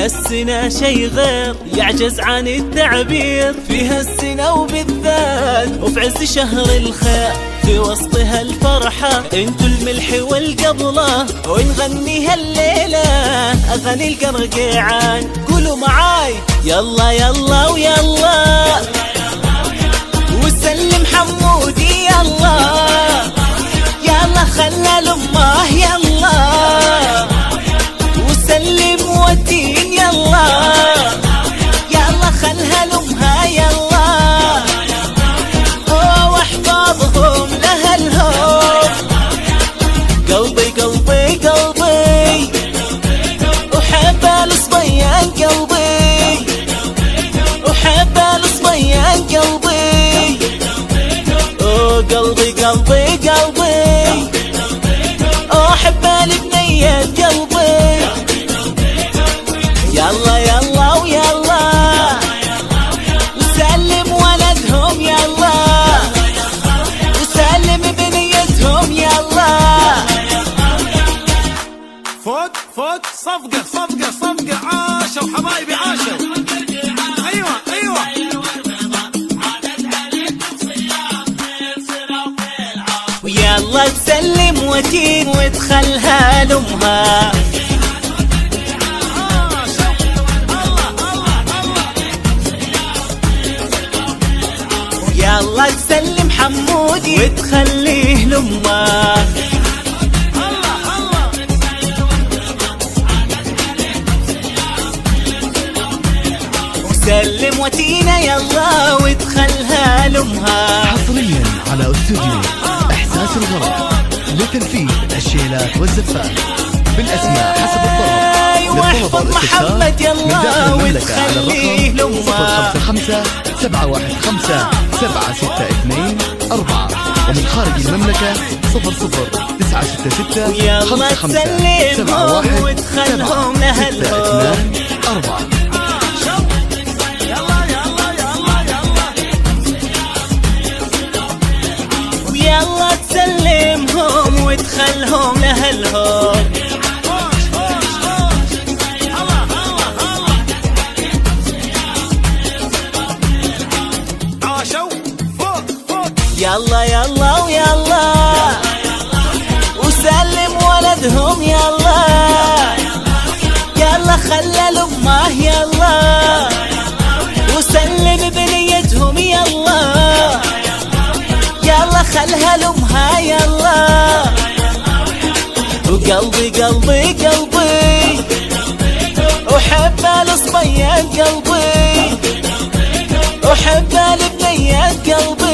هالسنة شي غير يعجز عن التعبير، في هالسنة وبالذات وفي عز شهر الخير، في وسطها الفرحة انتو الملح والقبلة، ونغني هالليلة أغاني القرقيعان. قولوا معاي يلا يلا ويلا، وسلم حمودي يلا، يلا خلى لأمه يلا، وسلم ودين يلا، يلا خلها لأمها يلا، واحفظهم لأهلهم. قلبي قلبي قلبي وحب الصبيان، قلبي وحب الصبيان، قلبي قلبي قلبي قلبي أحب البنيات، قلبي يلا يلا ويلا، وسلم ولدهم يلا، وسلم بنيتهم يلا. فوق فوق صفقة صفقة صفقة، عاشوا حبايبي عاشوا. ايوه ايوه ويلا تسلم وتين وتخلها لأمها، يلا تسلم حمودي وتخليه لأمه. وسلم وتينا يلا وتخلها لأمها. حصريا على استوديو إحساس الغرب لتنفيذ الشيلات والزفات بالأسماء حسب الطلب. واحفظ محمد يلا وتخليه لأمها. 055 715 762 4، ومن خارج المملكة 00966 يلا تسلمهم وتخلهم لأهلهم. 4. يلا تسلمهم وتخلهم لأهلهم. يلا يلا ويلا، وسلم ولدهم يلا، يلا خلى لأمه يلا، وسلم بنيتهم يلا، يلا خلها لأمها يلا. وقلبي قلبي قلبي أحب الصبيان، قلبي أحب البنيات، قلبي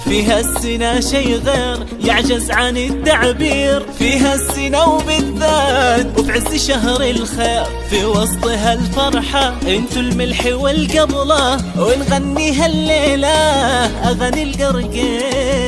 في هالسنة شي غير يعجز عن التعبير، في هالسنة وبالذات وفي عز شهر الخير، في وسطها الفرحة انتو الملح والقبلة، ونغني هالليلة أغاني القرقيعان.